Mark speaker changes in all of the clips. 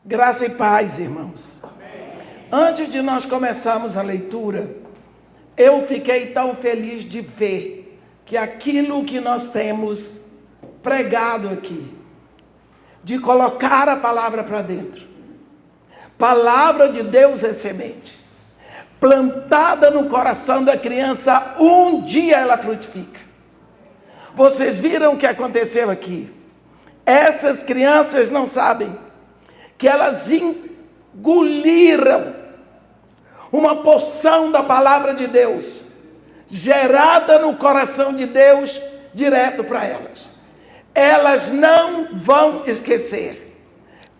Speaker 1: Graça e paz, irmãos. Amém. Antes de nós começarmos a leitura, eu fiquei tão feliz de ver que aquilo que nós temos pregado aqui, de colocar a palavra para dentro. Palavra de Deus é semente. Plantada no coração da criança, um dia ela frutifica. Vocês viram o que aconteceu aqui? Essas crianças não sabem que elas engoliram uma porção da palavra de Deus, gerada no coração de Deus, direto para elas. Elas não vão esquecer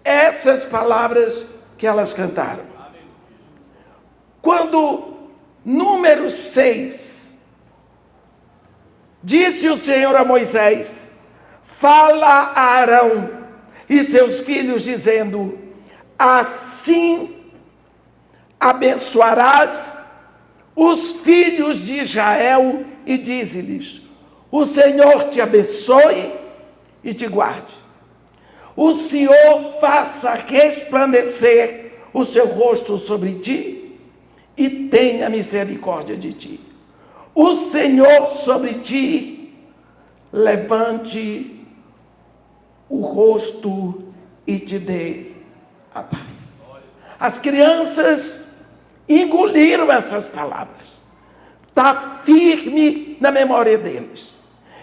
Speaker 1: essas palavras que elas cantaram. Quando número 6, disse o Senhor a Moisés: fala a Arão e seus filhos, dizendo: assim abençoarás os filhos de Israel, e dize-lhes: o Senhor te abençoe e te guarde. O Senhor faça resplandecer o seu rosto sobre ti e tenha misericórdia de ti. O Senhor sobre ti levante o rosto e te dê a paz. As crianças engoliram essas palavras. Está firme na memória deles.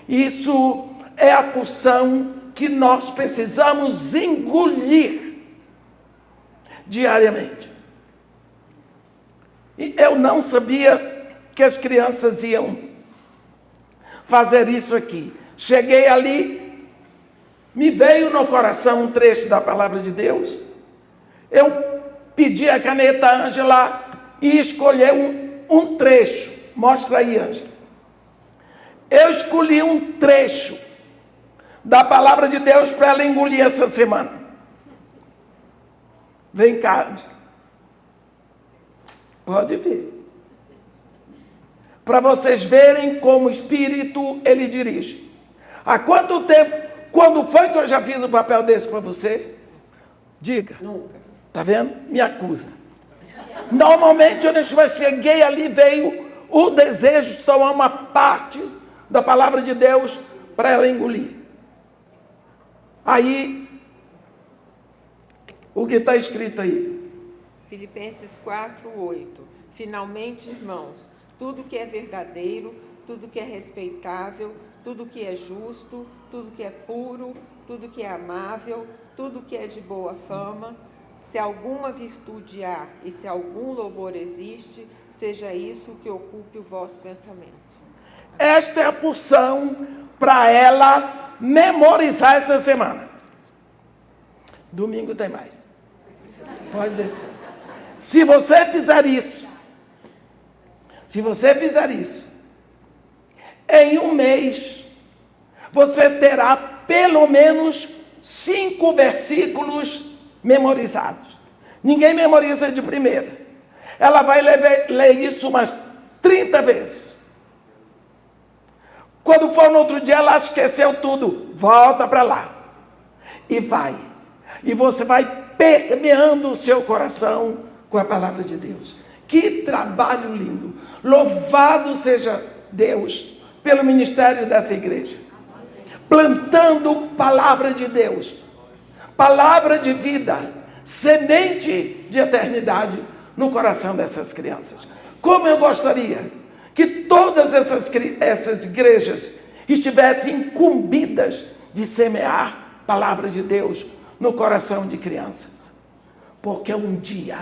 Speaker 1: Isso é a porção que nós precisamos engolir diariamente. E eu não sabia que as crianças iam fazer isso aqui. Cheguei ali, me veio no coração um trecho da palavra de Deus. Eu pedi a caneta Ângela e escolhi um trecho. Mostra aí, Ângela. Eu escolhi um trecho da palavra de Deus para ela engolir essa semana. Vem cá, Ângela. Pode ver. Para vocês verem como o Espírito, ele dirige. Há quanto tempo, quando foi que eu já fiz um papel desse para você? Diga. Nunca. Está vendo? Me acusa. Normalmente, quando eu cheguei ali, veio o desejo de tomar uma parte da palavra de Deus para ela engolir. Aí, o que está escrito aí?
Speaker 2: Filipenses 4:8. Finalmente, irmãos, tudo que é verdadeiro, tudo que é respeitável, tudo que é justo, tudo que é puro, tudo que é amável, tudo que é de boa fama, se alguma virtude há e se algum louvor existe, seja isso que ocupe o vosso pensamento.
Speaker 1: Esta é a porção para ela memorizar essa semana. Domingo tem mais. Pode descer. Se você fizer isso, em um mês, você terá pelo menos 5 versículos memorizados. Ninguém memoriza de primeira. Ela vai ler isso umas 30 vezes. Quando for no outro dia, ela esqueceu tudo. Volta para lá. E vai. E você vai permeando o seu coração com a palavra de Deus. Que trabalho lindo. Louvado seja Deus pelo ministério dessa igreja. Plantando palavra de Deus. Palavra de vida. Semente de eternidade no coração dessas crianças. Como eu gostaria que todas essas igrejas estivessem incumbidas de semear palavra de Deus no coração de crianças. Porque um dia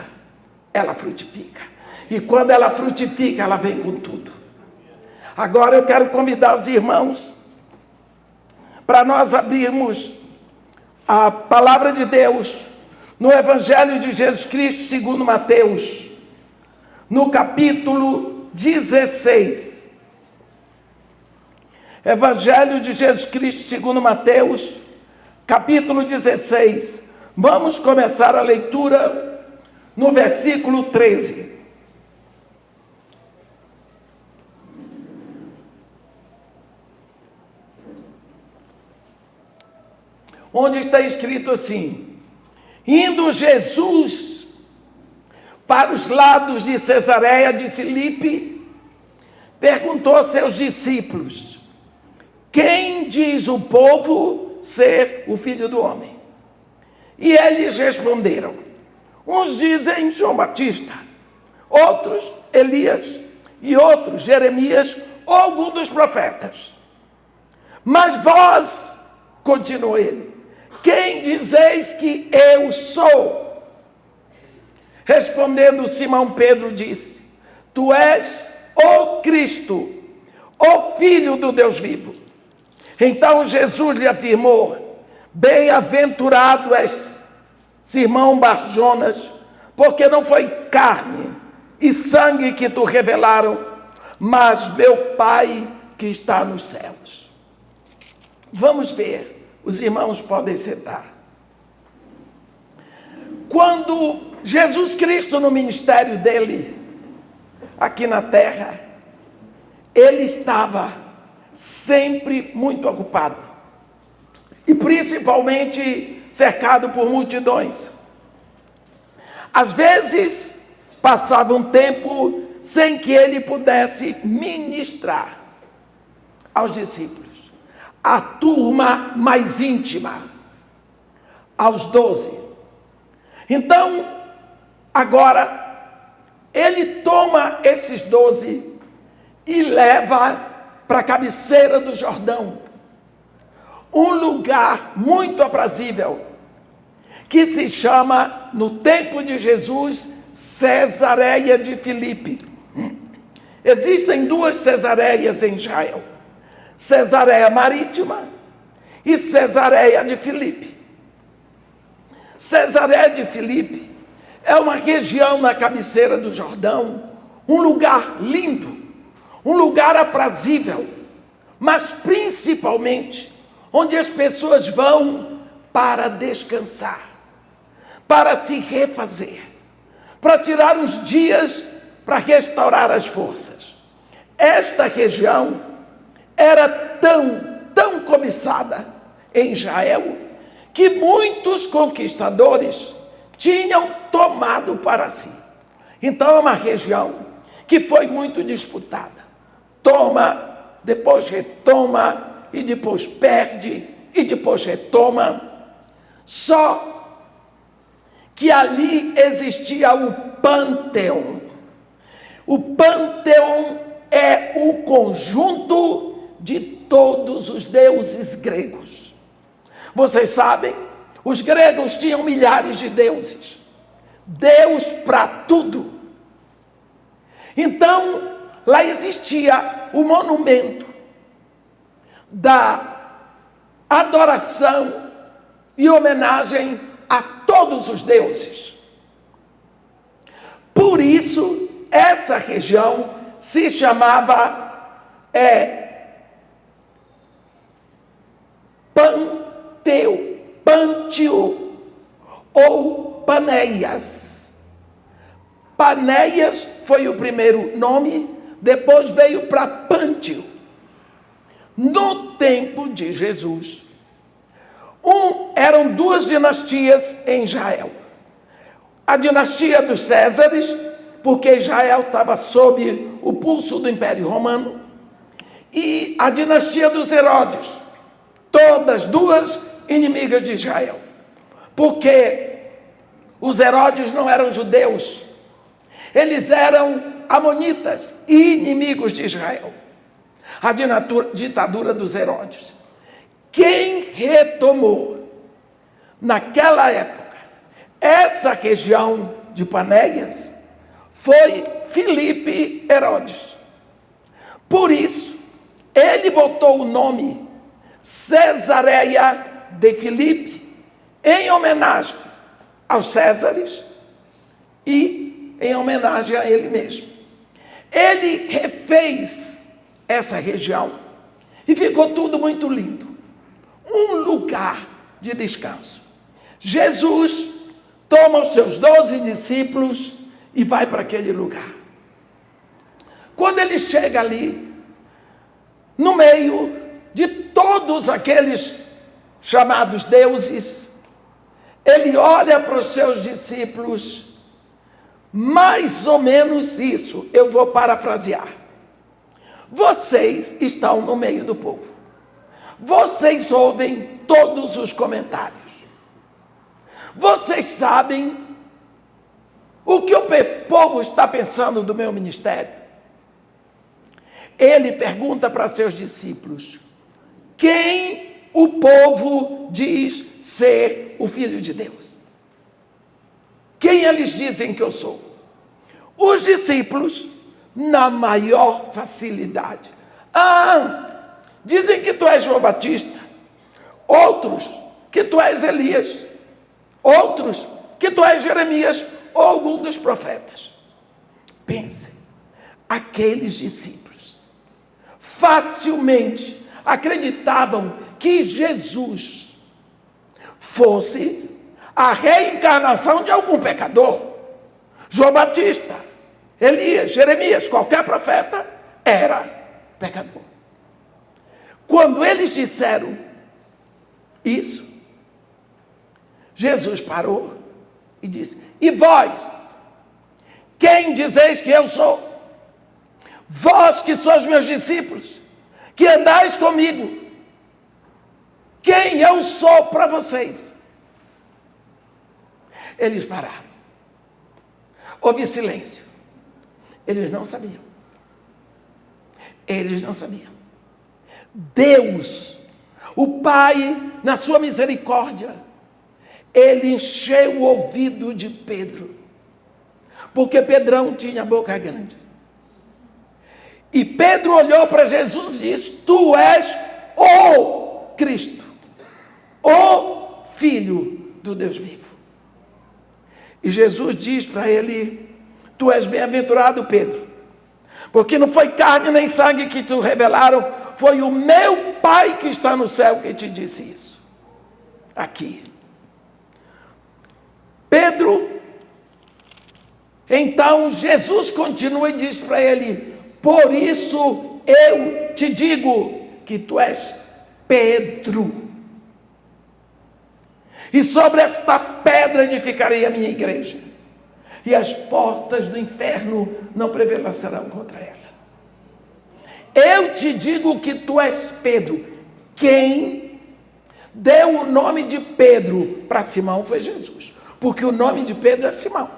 Speaker 1: ela frutifica. E quando ela frutifica, ela vem com tudo. Agora eu quero convidar os irmãos para nós abrirmos a palavra de Deus no Evangelho de Jesus Cristo segundo Mateus, no capítulo 16. Evangelho de Jesus Cristo segundo Mateus, capítulo 16. Vamos começar a leitura no versículo 13. Onde está escrito assim: Indo Jesus para os lados de Cesareia de Filipe, perguntou a seus discípulos: quem diz o povo ser o Filho do Homem? E eles responderam: uns dizem João Batista, outros Elias, e outros Jeremias ou algum dos profetas. Mas vós, continuou ele, quem dizeis que eu sou? Respondendo Simão Pedro disse: tu és o Cristo, o Filho do Deus vivo. Então Jesus lhe afirmou: bem-aventurado és, Simão Bar-Jonas, porque não foi carne e sangue que te revelaram, mas meu Pai que está nos céus. Vamos ver, os irmãos podem sentar. Quando Jesus Cristo, no ministério dele, aqui na terra, ele estava sempre muito ocupado, e principalmente cercado por multidões. Às vezes, passava um tempo sem que ele pudesse ministrar aos discípulos, a turma mais íntima, aos 12. Então, agora, ele toma esses 12 e leva para a cabeceira do Jordão, um lugar muito aprazível, que se chama, no tempo de Jesus, Cesareia de Filipe. Existem duas Cesareias em Israel: Cesareia Marítima e Cesareia de Filipe. Cesareia de Filipe é uma região na cabeceira do Jordão, um lugar lindo, um lugar aprazível, mas principalmente onde as pessoas vão para descansar, para se refazer, para tirar uns dias para restaurar as forças. Esta região era tão cobiçada em Israel que muitos conquistadores tinham tomado para si. Então é uma região que foi muito disputada. Toma, depois retoma, e depois perde, e depois retoma. Só que ali existia o Pânteon. O Pânteon é o conjunto de todos os deuses gregos. Vocês sabem, os gregos tinham milhares de deuses. Deus para tudo. Então, lá existia o monumento da adoração e homenagem a todos os deuses. Por isso, essa região se chamava Pântio ou Panéias. Panéias foi o primeiro nome, depois veio para Pântio. No tempo de Jesus, eram duas dinastias em Israel. A dinastia dos Césares, porque Israel estava sob o pulso do Império Romano, e a dinastia dos Herodes, todas duas inimigas de Israel, porque os Herodes não eram judeus, eles eram amonitas e inimigos de Israel. A ditadura dos Herodes. Quem retomou naquela época essa região de Panéias foi Filipe Herodes. Por isso, ele botou o nome Cesareia de Filipe em homenagem aos Césares e em homenagem a ele mesmo. Ele refez essa região e ficou tudo muito lindo. Um lugar de descanso. Jesus toma os seus 12 discípulos e vai para aquele lugar. Quando ele chega ali, no meio de todos aqueles chamados deuses, ele olha para os seus discípulos, mais ou menos isso, eu vou parafrasear. Vocês estão no meio do povo. Vocês ouvem todos os comentários. Vocês sabem o que o povo está pensando do meu ministério. Ele pergunta para seus discípulos: quem o povo diz ser o Filho de Deus? Quem eles dizem que eu sou? Os discípulos, na maior facilidade: dizem que tu és João Batista, outros que tu és Elias, outros que tu és Jeremias ou algum dos profetas. Pense, aqueles discípulos facilmente acreditavam que Jesus fosse a reencarnação de algum pecador. João Batista, Elias, Jeremias, qualquer profeta era pecador. Quando eles disseram isso, Jesus parou e disse: e vós, quem dizeis que eu sou? Vós que sois meus discípulos, que andais comigo, quem eu sou para vocês? Eles pararam. Houve silêncio. Eles não sabiam. Eles não sabiam. Deus, o Pai, na sua misericórdia, ele encheu o ouvido de Pedro, porque Pedrão tinha boca grande. E Pedro olhou para Jesus e disse: tu és o Cristo, o Filho do Deus vivo. E Jesus diz para ele: tu és bem-aventurado, Pedro, porque não foi carne nem sangue que te revelaram, foi o meu Pai que está no céu que te disse isso. Aqui. Pedro, então Jesus continua e diz para ele: por isso eu te digo que tu és Pedro, e sobre esta pedra edificarei a minha igreja, e as portas do inferno não prevalecerão contra ela. Eu te digo que tu és Pedro. Quem deu o nome de Pedro para Simão foi Jesus, porque o nome de Pedro é Simão,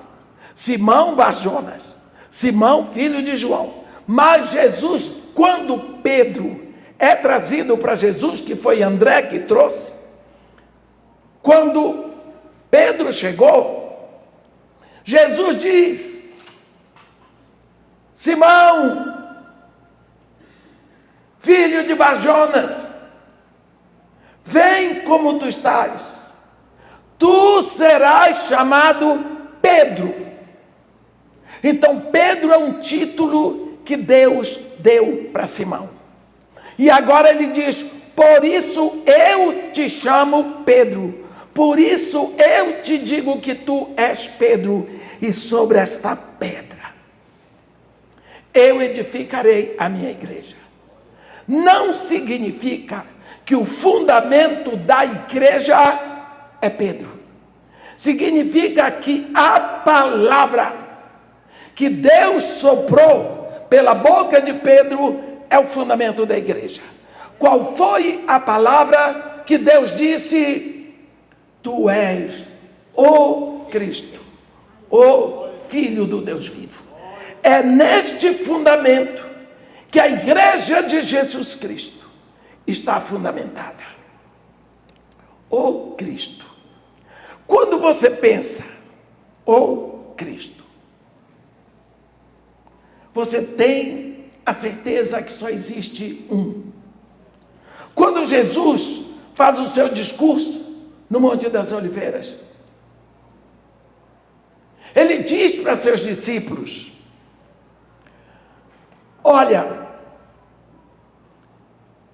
Speaker 1: Simão Bar-Jonas, Simão filho de João. Mas Jesus, quando Pedro é trazido para Jesus, que foi André que trouxe, quando Pedro chegou, Jesus diz: Simão, filho de Bar-Jonas, vem como tu estás, tu serás chamado Pedro. Então Pedro é um título que Deus deu para Simão. E agora ele diz: por isso eu te chamo Pedro, por isso eu te digo que tu és Pedro, e sobre esta pedra eu edificarei a minha igreja. Não significa que o fundamento da igreja é Pedro. Significa que a palavra que Deus soprou pela boca de Pedro é o fundamento da igreja. Qual foi a palavra que Deus disse? Tu és o Cristo, o Filho do Deus vivo. É neste fundamento que a igreja de Jesus Cristo está fundamentada. O Cristo. Quando você pensa o Cristo, você tem a certeza que só existe um. Quando Jesus faz o seu discurso no Monte das Oliveiras, ele diz para seus discípulos: olha,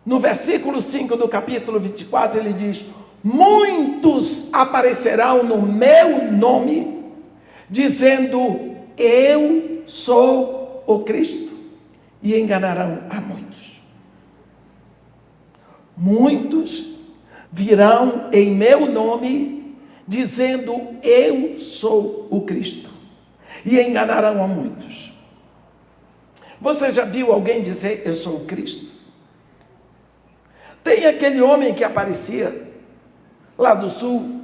Speaker 1: no versículo 5 do capítulo 24, ele diz: muitos aparecerão no meu nome, dizendo eu sou o Cristo, e enganarão a muitos. Muitos virão em meu nome, dizendo: eu sou o Cristo, e enganarão a muitos. Você já viu alguém dizer: eu sou o Cristo? Tem aquele homem que aparecia lá do sul,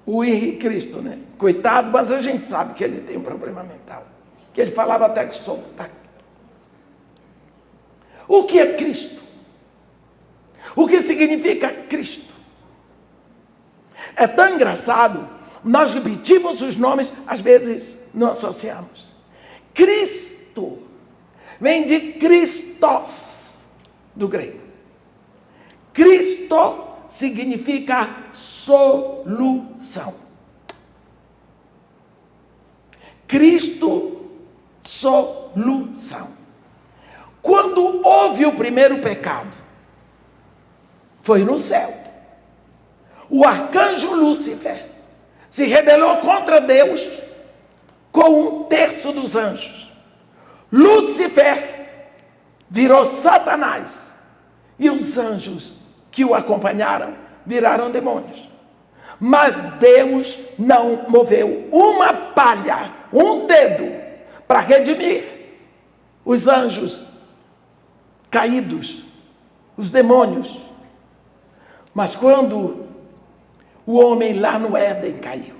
Speaker 1: o Henrique Cristo, né? Coitado, mas a gente sabe que ele tem um problema mental, que ele falava até que sotaque. O que é Cristo? O que significa Cristo? É tão engraçado, nós repetimos os nomes, às vezes não associamos. Cristo vem de Christos, do grego. Cristo significa solução. Cristo, solução. Quando houve o primeiro pecado, foi no céu. O arcanjo Lúcifer se rebelou contra Deus com 1/3 dos anjos. Lúcifer virou Satanás e os anjos que o acompanharam viraram demônios. Mas Deus não moveu uma palha, um dedo, para redimir os anjos caídos, os demônios. Mas quando o homem lá no Éden caiu,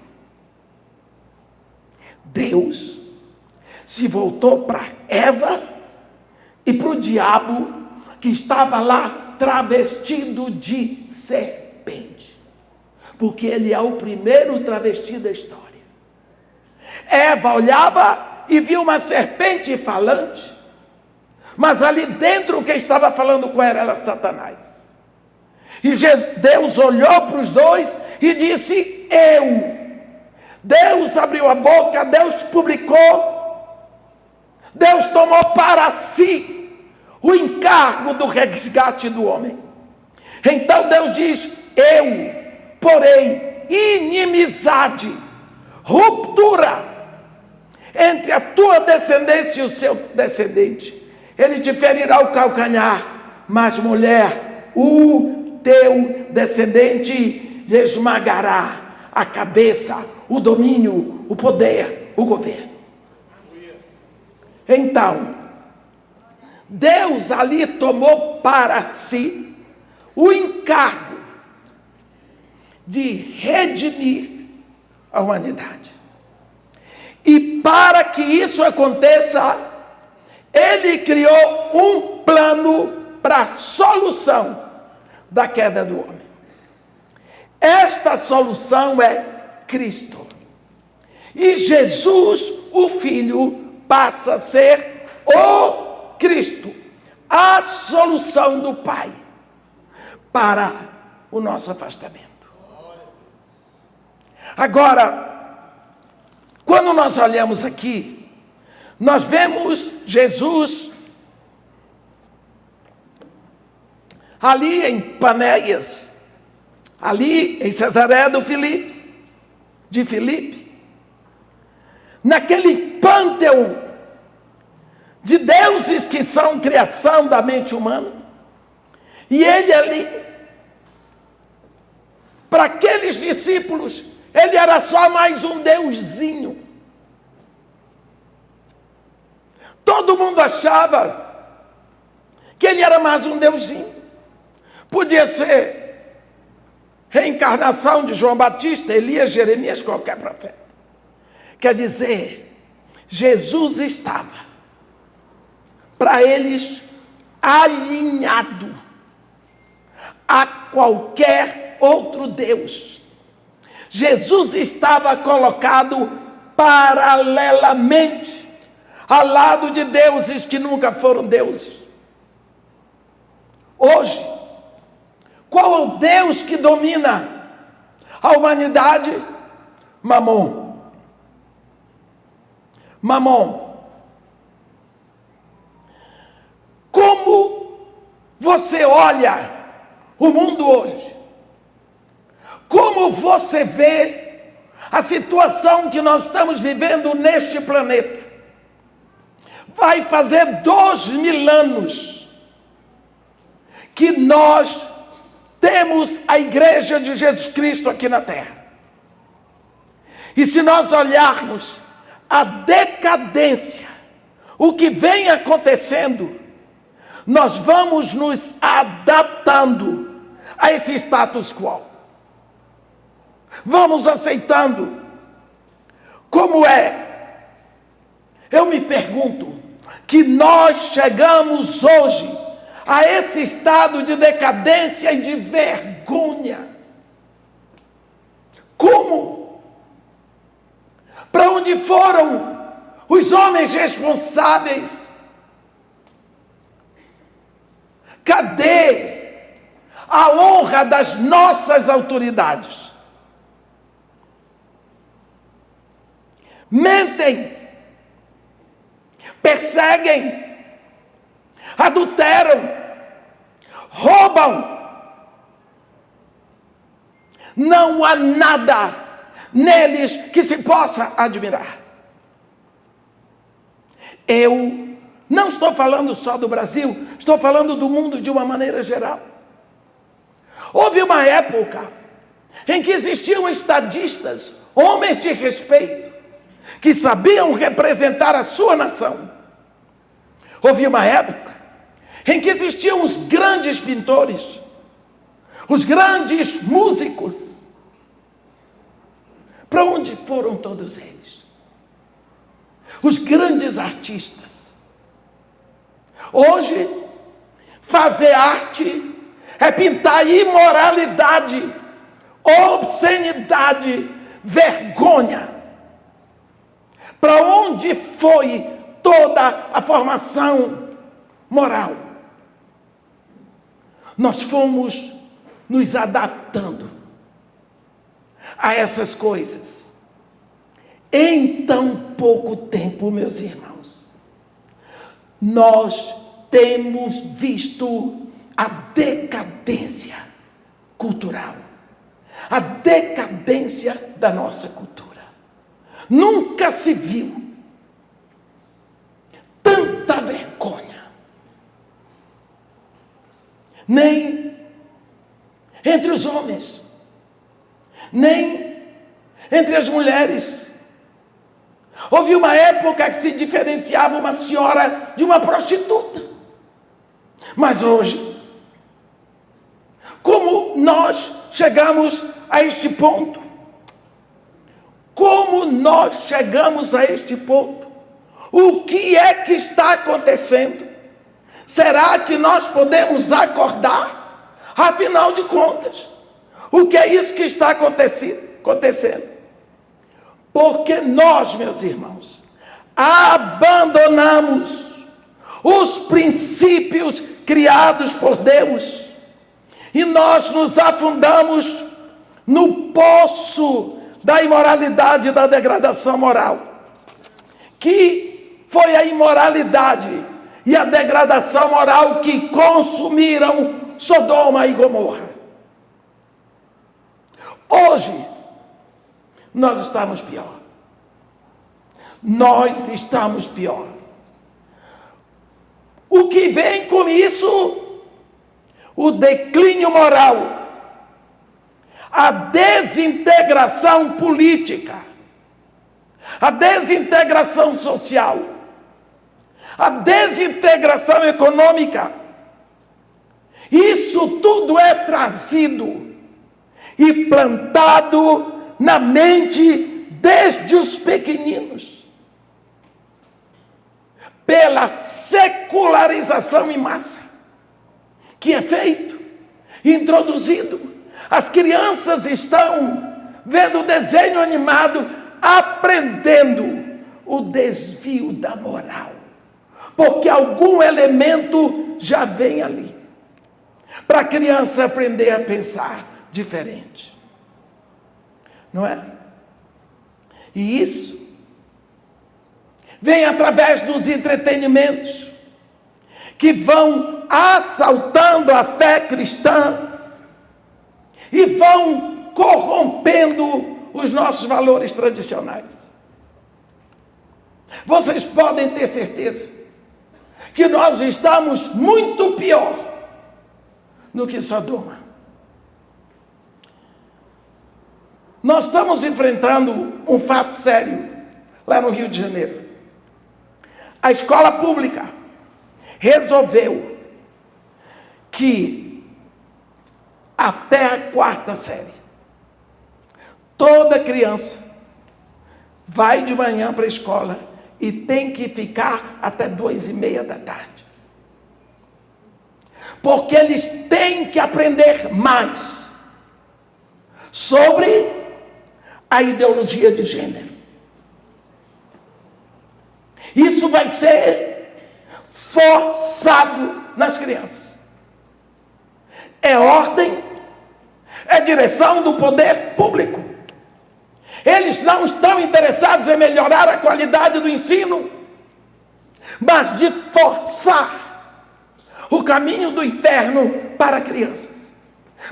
Speaker 1: Deus se voltou para Eva e para o diabo que estava lá travestido de serpente. Porque ele é o primeiro travesti da história. Eva olhava e viu uma serpente falante, mas ali dentro quem estava falando com ela era Satanás. E Deus olhou para os dois e disse: eu. Deus abriu a boca, Deus publicou, Deus tomou para si o encargo do resgate do homem. Então Deus diz: eu porém inimizade, ruptura entre a tua descendência e o seu descendente. Ele te ferirá o calcanhar, mas mulher, o teu descendente esmagará a cabeça, o domínio, o poder, o governo. Então, Deus ali tomou para si o encargo de redimir a humanidade. E para que isso aconteça, Ele criou um plano para a solução da queda do homem. Esta solução é Cristo. E Jesus, o Filho, passa a ser o Cristo, a solução do Pai para o nosso afastamento. Agora, quando nós olhamos aqui, nós vemos Jesus ali em Panéias, ali em Cesareia de Filipe, naquele pânteon de deuses que são criação da mente humana, e ele ali, para aqueles discípulos, ele era só mais um deusinho. Todo mundo achava que ele era mais um deusinho. Podia ser reencarnação de João Batista, Elias, Jeremias, qualquer profeta. Quer dizer, Jesus estava, para eles, alinhado a qualquer outro Deus. Jesus estava colocado paralelamente ao lado de deuses que nunca foram deuses. Hoje, qual é o Deus que domina a humanidade? Mamon. Mamon. Como você olha o mundo hoje? Como você vê a situação que nós estamos vivendo neste planeta? Vai fazer 2000 anos que nós temos a Igreja de Jesus Cristo aqui na Terra. E se nós olharmos a decadência, o que vem acontecendo, nós vamos nos adaptando a esse status quo. Vamos aceitando como é. Eu me pergunto que nós chegamos hoje a esse estado de decadência e de vergonha. Como? Para onde foram os homens responsáveis? Cadê a honra das nossas autoridades? Mentem, perseguem, adulteram, roubam. Não há nada neles que se possa admirar. Eu não estou falando só do Brasil, estou falando do mundo de uma maneira geral. Houve uma época em que existiam estadistas, homens de respeito, que sabiam representar a sua nação. Houve uma época em que existiam os grandes pintores, os grandes músicos. Para onde foram todos eles? Os grandes artistas. Hoje, fazer arte é pintar imoralidade, obscenidade, vergonha. Para onde foi toda a formação moral? Nós fomos nos adaptando a essas coisas. Em tão pouco tempo, meus irmãos, nós temos visto a decadência cultural, a decadência da nossa cultura. Nunca se viu tanta vergonha, nem entre os homens, nem entre as mulheres. Houve uma época que se diferenciava uma senhora de uma prostituta. Mas hoje, como nós chegamos a este ponto? Como nós chegamos a este ponto? O que é que está acontecendo? Será que nós podemos acordar? Afinal de contas, o que é isso que está acontecendo? Porque nós, meus irmãos, abandonamos os princípios criados por Deus e nós nos afundamos no poço da imoralidade e da degradação moral, que foi a imoralidade e a degradação moral que consumiram Sodoma e Gomorra. Hoje, nós estamos pior. Nós estamos pior. O que vem com isso? O declínio moral, a desintegração política, a desintegração social, a desintegração econômica. Isso tudo é trazido e plantado na mente desde os pequeninos, pela secularização em massa que é feito, introduzido. As crianças estão vendo desenho animado, aprendendo o desvio da moral, porque algum elemento já vem ali, para a criança aprender a pensar diferente. Não é? E isso vem através dos entretenimentos que vão assaltando a fé cristã e vão corrompendo os nossos valores tradicionais. Vocês podem ter certeza que nós estamos muito pior do que Sodoma. Nós estamos enfrentando um fato sério lá no Rio de Janeiro. A escola pública resolveu que até a 4ª série, toda criança vai de manhã para a escola e tem que ficar até 2:30 da tarde. Porque eles têm que aprender mais sobre a ideologia de gênero. Isso vai ser forçado nas crianças. É ordem, é direção do poder público. Eles não estão interessados em melhorar a qualidade do ensino, mas de forçar o caminho do inferno para crianças.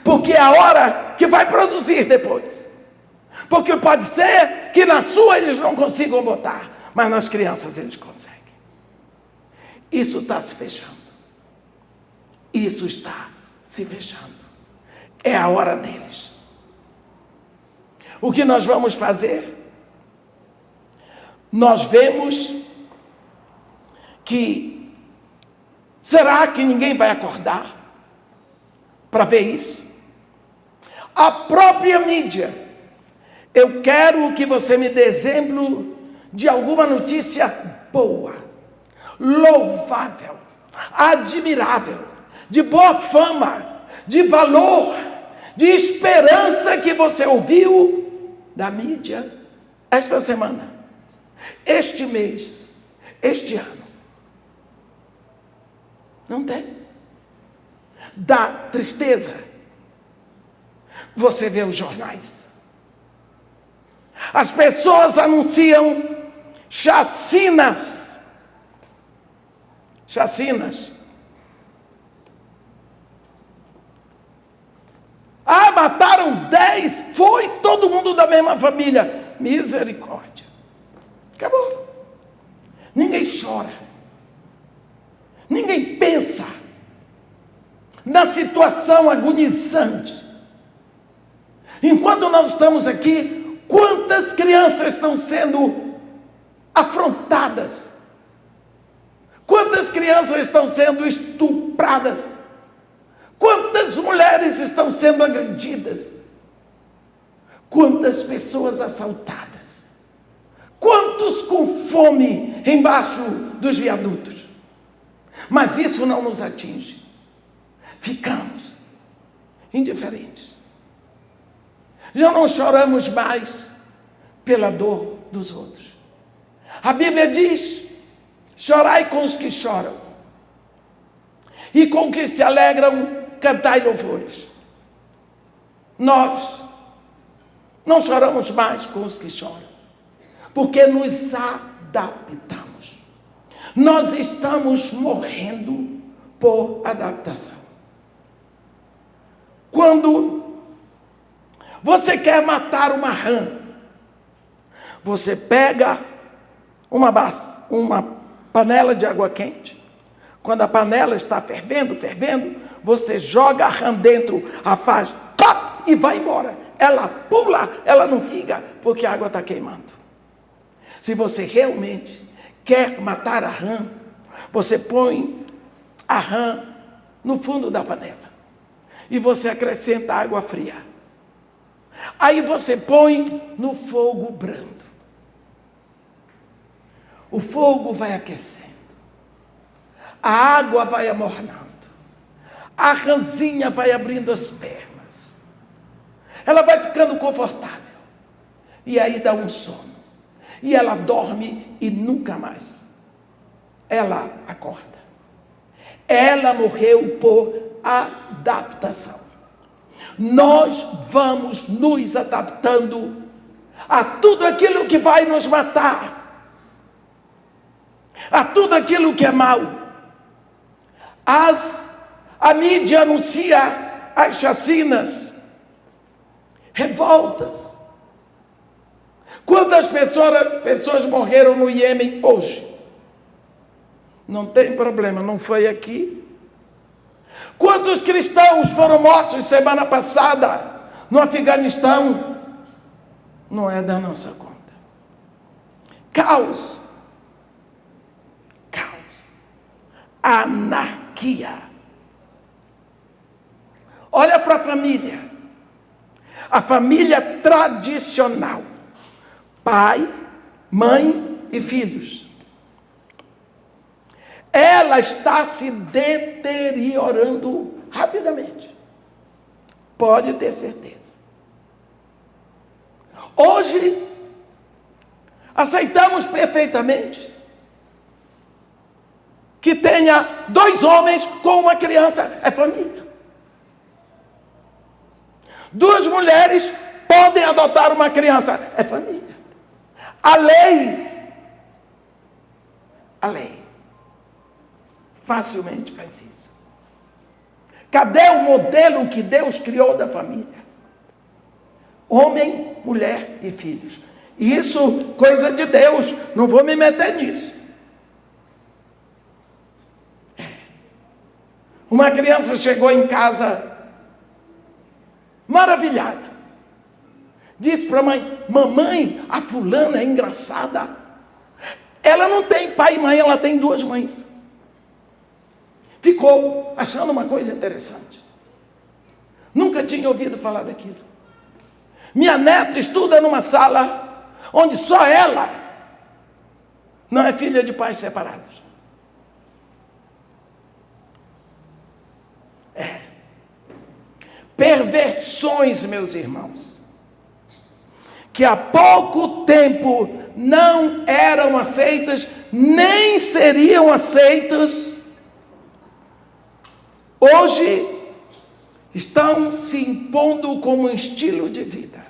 Speaker 1: Porque é a hora que vai produzir depois. Porque pode ser que na sua eles não consigam botar, mas nas crianças eles conseguem. Isso está se fechando. Isso está se fechando. É a hora deles. O que nós vamos fazer? Nós vemos que será que ninguém vai acordar para ver isso? A própria mídia. Eu quero que você me dê exemplo de alguma notícia boa, louvável, admirável, de boa fama, de valor, de esperança que você ouviu da mídia esta semana, este mês, este ano. Não tem. Dá tristeza. Você vê os jornais. As pessoas anunciam chacinas. Chacinas. Ah, mataram 10, foi todo mundo da mesma família. Misericórdia. Acabou. Ninguém chora. Ninguém pensa na situação agonizante. Enquanto nós estamos aqui, quantas crianças estão sendo afrontadas? Quantas crianças estão sendo estupradas? Quantas mulheres estão sendo agredidas? Quantas pessoas assaltadas? Quantos com fome embaixo dos viadutos? Mas isso não nos atinge. Ficamos indiferentes. Já não choramos mais pela dor dos outros. A Bíblia diz: chorai com os que choram, e com os que se alegram, cantai louvores. Nós não choramos mais com os que choram, porque nos adaptamos. Nós estamos morrendo por adaptação. Quando você quer matar uma rã, você pega uma panela de água quente. Quando a panela está fervendo, você joga a rã dentro, a faz pá, e vai embora. Ela pula, ela não fica, porque a água está queimando. Se você realmente quer matar a rã, você põe a rã no fundo da panela e você acrescenta água fria. Aí você põe no fogo brando. O fogo vai aquecendo. A água vai amornando. A rãzinha vai abrindo as pernas. Ela vai ficando confortável. E aí dá um sono. E ela dorme e nunca mais ela acorda. Ela morreu por adaptação. Nós vamos nos adaptando a tudo aquilo que vai nos matar, a tudo aquilo que é mal. A mídia anuncia as chacinas, revoltas. Quantas pessoas morreram no Iêmen hoje? Não tem problema, não foi aqui. Quantos cristãos foram mortos semana passada no Afeganistão? não é da nossa conta. Caos. Anarquia. Olha para a família. A família tradicional. Pai, mãe e filhos. Ela está se deteriorando rapidamente. Pode ter certeza. Hoje, aceitamos perfeitamente que tenha 2 homens com uma criança, é família. 2 mulheres podem adotar uma criança, é família. A lei, facilmente faz isso. Cadê o modelo que Deus criou da família? Homem, mulher e filhos. Isso, coisa de Deus, não vou me meter nisso. Uma criança chegou em casa maravilhada. Disse para a mãe: mamãe, a fulana é engraçada. Ela não tem pai e mãe, ela tem 2 mães. Ficou achando uma coisa interessante. Nunca tinha ouvido falar daquilo. Minha neta estuda numa sala onde só ela não é filha de pais separados. Perversões, meus irmãos, que há pouco tempo não eram aceitas, nem seriam aceitas, hoje estão se impondo como um estilo de vida.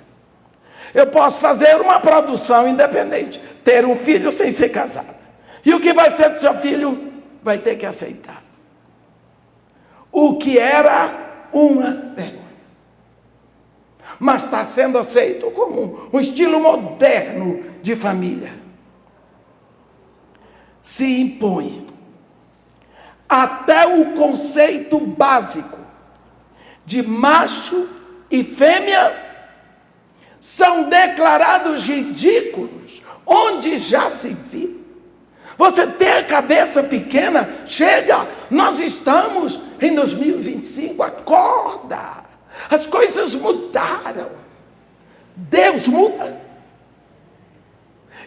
Speaker 1: Eu posso fazer uma produção independente, ter um filho sem ser casado, e o que vai ser do seu filho vai ter que aceitar. O que era uma vergonha, mas está sendo aceito como um estilo moderno de família. Se impõe até o conceito básico de macho e fêmea são declarados ridículos, onde já se viu. Você tem a cabeça pequena, chega, nós estamos em 2025, acorda. As coisas mudaram. Deus muda.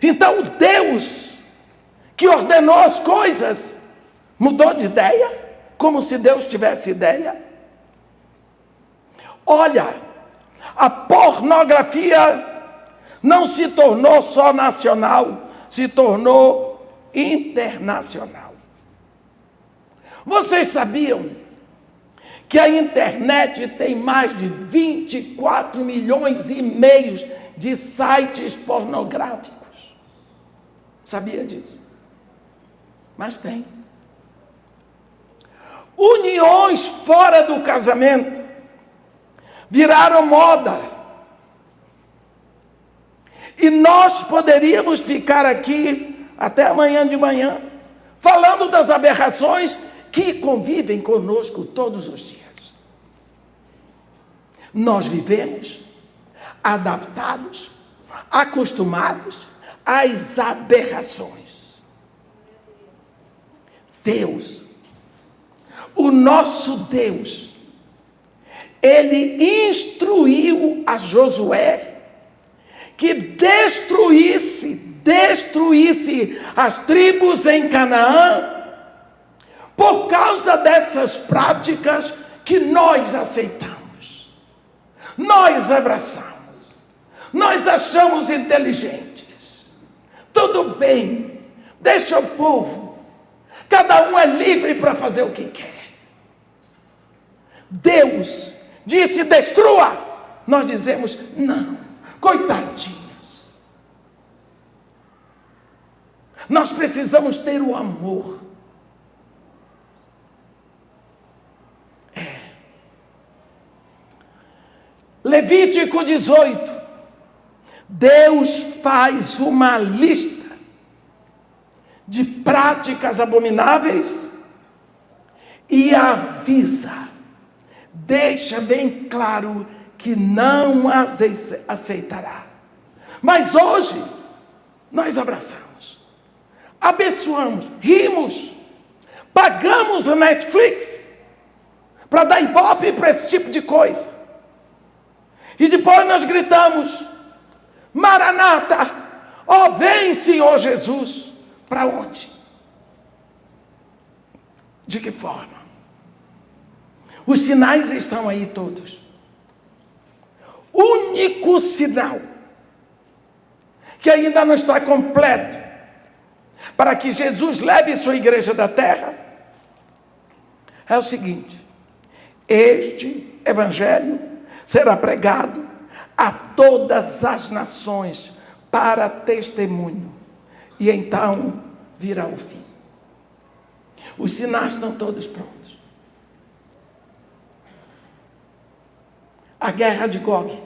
Speaker 1: Então Deus, que ordenou as coisas, mudou de ideia, como se Deus tivesse ideia. Olha, a pornografia não se tornou só nacional, se tornou internacional. Vocês sabiam que a internet tem mais de 24 milhões e meio de sites pornográficos? Sabia disso? Mas tem. Uniões fora do casamento viraram moda. E nós poderíamos ficar aqui até amanhã de manhã, falando das aberrações que convivem conosco todos os dias. Nós vivemos adaptados, acostumados às aberrações. Deus, o nosso Deus, Ele instruiu a Josué que destruísse as tribos em Canaã por causa dessas práticas que nós aceitamos, nós abraçamos, nós achamos inteligentes. Tudo bem, deixa o povo, cada um é livre para fazer o que quer. Deus disse: destrua. Nós dizemos: não, coitadinhos. Nós precisamos ter o amor. Levítico 18. Deus faz uma lista de práticas abomináveis e avisa, deixa bem claro que não as aceitará. Mas hoje, nós abraçamos, abençoamos, rimos, pagamos a Netflix para dar ibope para esse tipo de coisa. E depois nós gritamos: Maranata, ó vem Senhor Jesus. Para onde? De que forma? Os sinais estão aí todos. Único sinal que ainda não está completo para que Jesus leve sua igreja da terra é o seguinte: este evangelho será pregado a todas as nações para testemunho, e então virá o fim. Os sinais estão todos prontos. A guerra de Gog,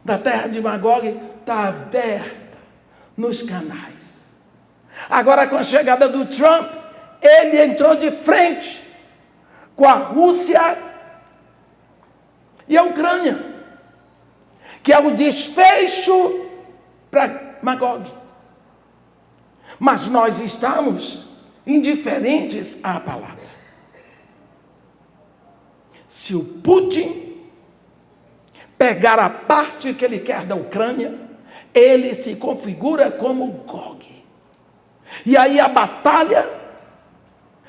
Speaker 1: da terra de Magog, está aberta nos canais. Agora, com a chegada do Trump, ele entrou de frente com a Rússia e a Ucrânia, que é o desfecho para Magog. Mas nós estamos indiferentes à palavra. Se o Putin pegar a parte que ele quer da Ucrânia, ele se configura como Gog. E aí a batalha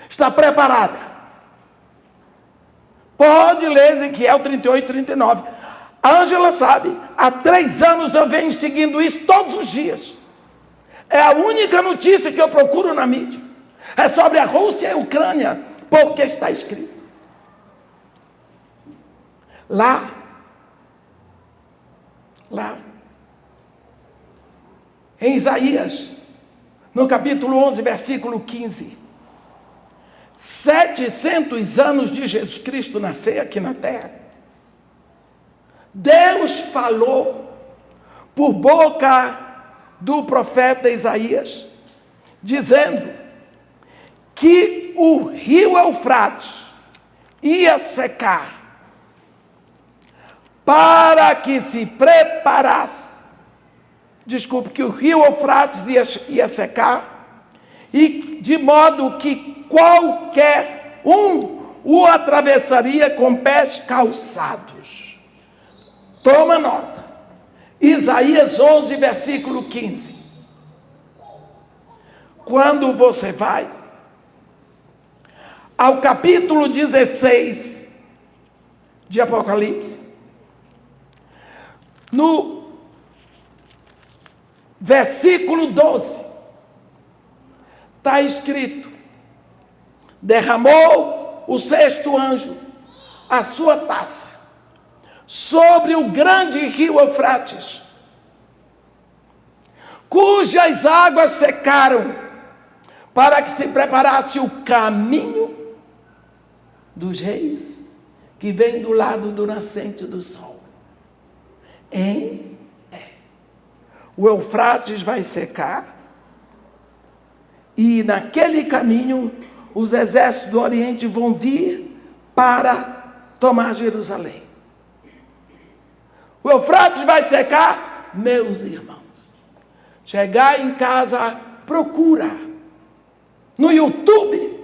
Speaker 1: está preparada. Pode ler Ezequiel 38, 39. A Ângela sabe, há 3 anos eu venho seguindo isso todos os dias. É a única notícia que eu procuro na mídia. É sobre a Rússia e a Ucrânia, porque está escrito. Lá, em Isaías, no capítulo 11, versículo 15, 700 anos de Jesus Cristo nascer aqui na terra, Deus falou por boca do profeta Isaías, dizendo que o rio Eufrates ia secar, para que se preparasse. Desculpe, que o rio Eufrates ia secar, e de modo que qualquer um o atravessaria com pés calçados. Toma nota. Isaías 11, versículo 15. Quando você vai ao capítulo 16 de Apocalipse, no versículo 12, está escrito: derramou o 6º anjo a sua taça sobre o grande rio Eufrates, cujas águas secaram, para que se preparasse o caminho dos reis que vem do lado do nascente do sol. O Eufrates vai secar, e naquele caminho os exércitos do Oriente vão vir para tomar Jerusalém. O Eufrates vai secar, meus irmãos. Chegar em casa, procura no YouTube.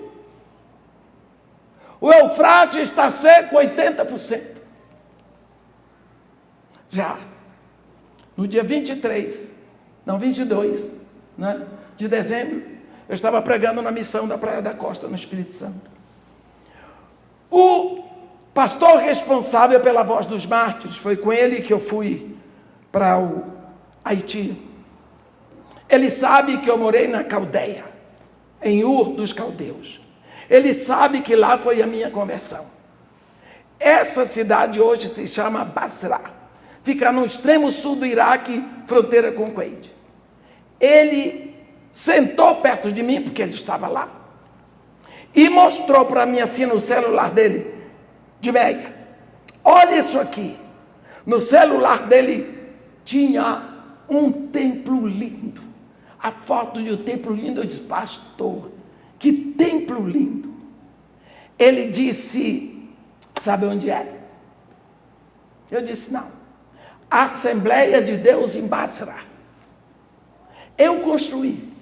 Speaker 1: O Eufrates está seco 80%. Já no dia 22, né, de dezembro, eu estava pregando na missão da Praia da Costa, no Espírito Santo. O pastor responsável pela Voz dos Mártires, foi com ele que eu fui para o Haiti. Ele sabe que eu morei na Caldeia, em Ur dos Caldeus. Ele sabe que lá foi a minha conversão. Essa cidade hoje se chama Basra. Fica no extremo sul do Iraque, fronteira com o Kuwait. Ele sentou perto de mim, porque ele estava lá, e mostrou para mim assim no celular dele, de meia: olha isso aqui. No celular dele tinha um templo lindo. A foto de um templo lindo. Eu disse: pastor, que templo lindo. Ele disse: sabe onde é? Eu disse: não. Assembleia de Deus em Basra. Eu construí.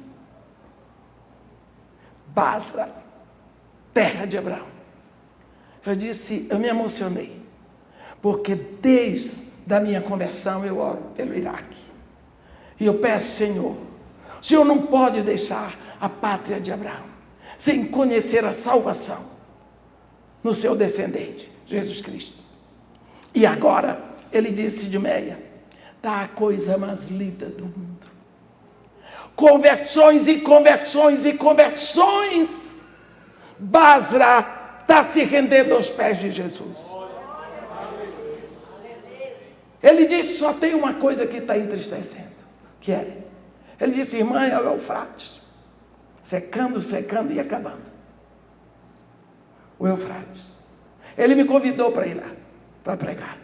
Speaker 1: Basra, terra de Abraão. Eu me emocionei, porque desde a minha conversão eu oro pelo Iraque. E eu peço, Senhor, o Senhor não pode deixar a pátria de Abraão sem conhecer a salvação no seu descendente, Jesus Cristo. E agora, ele disse de Meia, está a coisa mais linda do mundo. Conversões e conversões e conversões. Basra está se rendendo aos pés de Jesus. Ele disse, só tem uma coisa que está entristecendo, que é, ele disse, irmã, é o Eufrates, secando, secando e acabando. O Eufrates. Ele me convidou para ir lá, para pregar.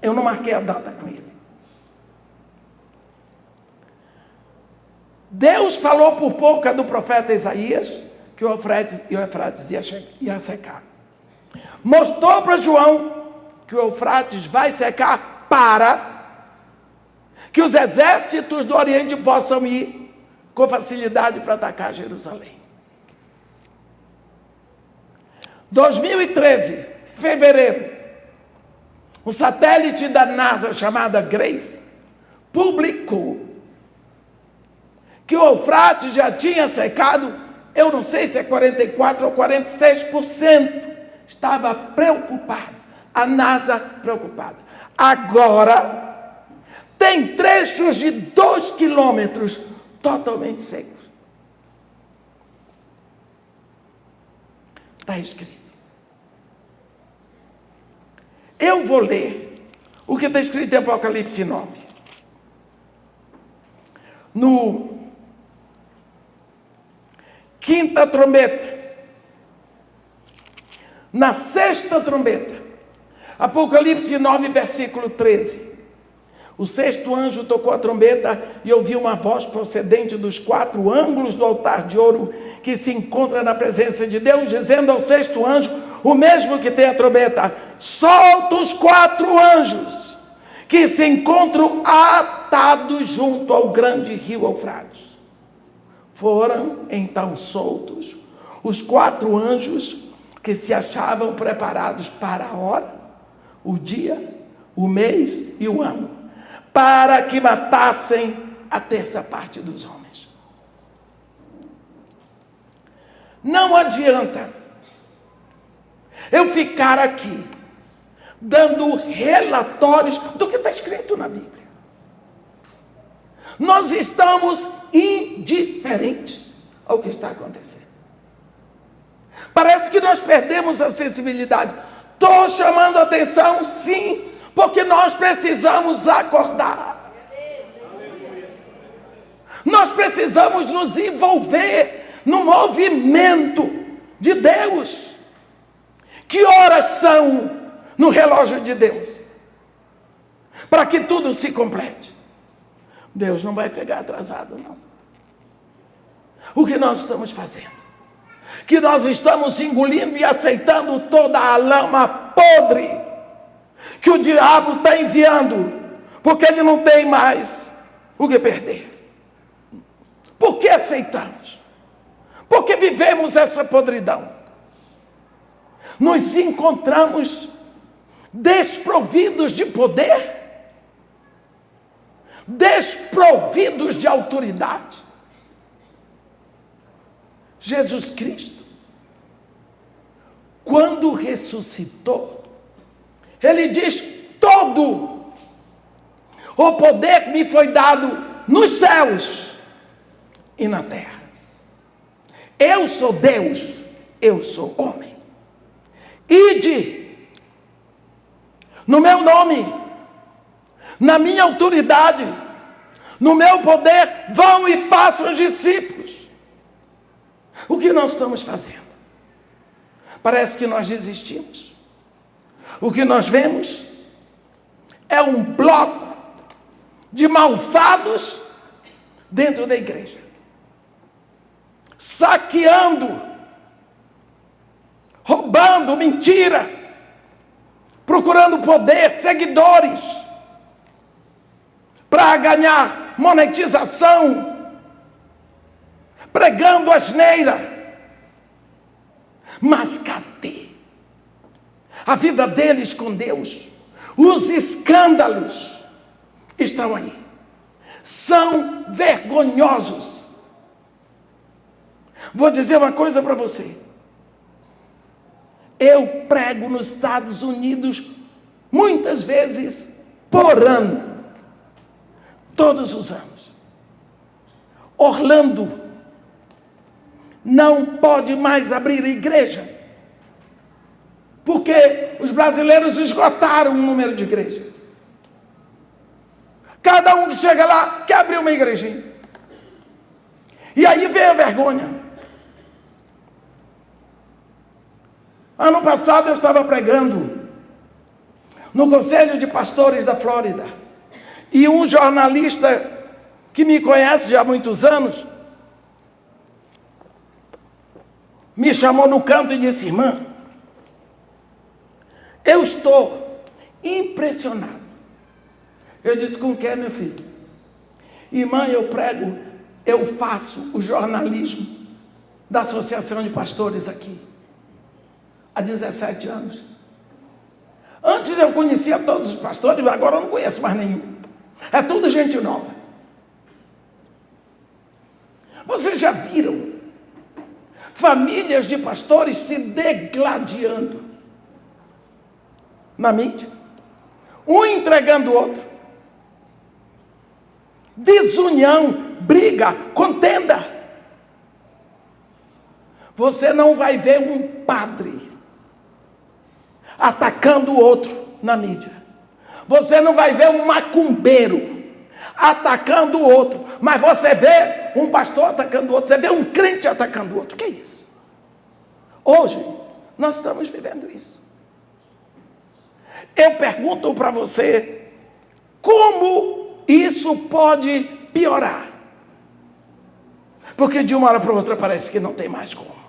Speaker 1: Eu não marquei a data com ele. Deus falou por boca do profeta Isaías que o Eufrates ia secar. Mostrou para João que o Eufrates vai secar para que os exércitos do Oriente possam ir com facilidade para atacar Jerusalém. 2013, fevereiro, um satélite da NASA chamado Grace publicou que o Eufrates já tinha secado, eu não sei se é 44% ou 46%, estava preocupado, a NASA preocupada. Agora, tem trechos de 2 quilômetros totalmente secos. Está escrito. Eu vou ler o que está escrito em Apocalipse 9. No quinta trombeta, na sexta trombeta, Apocalipse 9, versículo 13. O sexto anjo tocou a trombeta e ouviu uma voz procedente dos 4 ângulos do altar de ouro que se encontra na presença de Deus, dizendo ao sexto anjo, o mesmo que tem a trombeta, solta os 4 anjos que se encontram atados junto ao grande rio Eufrates. Foram então soltos os 4 anjos que se achavam preparados para a hora, o dia, o mês e o ano, para que matassem a terça parte dos homens. Não adianta eu ficar aqui dando relatórios do que está escrito na Bíblia. Nós estamos indiferentes ao que está acontecendo. Parece que nós perdemos a sensibilidade. Estou chamando a atenção, sim, porque nós precisamos acordar. Nós precisamos nos envolver no movimento de Deus. Que horas são no relógio de Deus? Para que tudo se complete. Deus não vai pegar atrasado, não. O que nós estamos fazendo? Que nós estamos engolindo e aceitando toda a lama podre que o diabo está enviando, porque ele não tem mais o que perder. Por que aceitamos? Porque vivemos essa podridão. Nos encontramos desprovidos de poder, desprovidos de autoridade. Jesus Cristo, quando ressuscitou, ele diz, todo o poder me foi dado nos céus e na terra. Eu sou Deus, eu sou homem. Ide, no meu nome, na minha autoridade, no meu poder, vão e façam discípulos. O que nós estamos fazendo? Parece que nós desistimos. O que nós vemos é um bloco de malvados dentro da igreja, saqueando, roubando, mentira, procurando poder, seguidores, para ganhar monetização, pregando asneira. Mas cadê a vida deles com Deus? Os escândalos estão aí. São vergonhosos. Vou dizer uma coisa para você. Eu prego nos Estados Unidos muitas vezes por ano. Todos os anos. Orlando não pode mais abrir igreja, porque os brasileiros esgotaram o número de igrejas. Cada um que chega lá quer abrir uma igrejinha. E aí vem a vergonha. Ano passado eu estava pregando no Conselho de Pastores da Flórida. E um jornalista que me conhece já há muitos anos me chamou no canto e disse: irmã, eu estou impressionado. Eu disse: com o que, meu filho? Irmã, eu prego, eu faço o jornalismo da Associação de Pastores aqui há 17 anos. Antes eu conhecia todos os pastores, mas agora eu não conheço mais nenhum. É tudo gente nova. Vocês já viram famílias de pastores se degladiando na mídia? Um entregando o outro. Desunião, briga, contenda. Você não vai ver um padre atacando o outro na mídia. Você não vai ver um macumbeiro atacando o outro. Mas você vê um pastor atacando o outro. Você vê um crente atacando o outro. O que é isso? Hoje, nós estamos vivendo isso. Eu pergunto para você, como isso pode piorar? Porque de uma hora para outra parece que não tem mais como.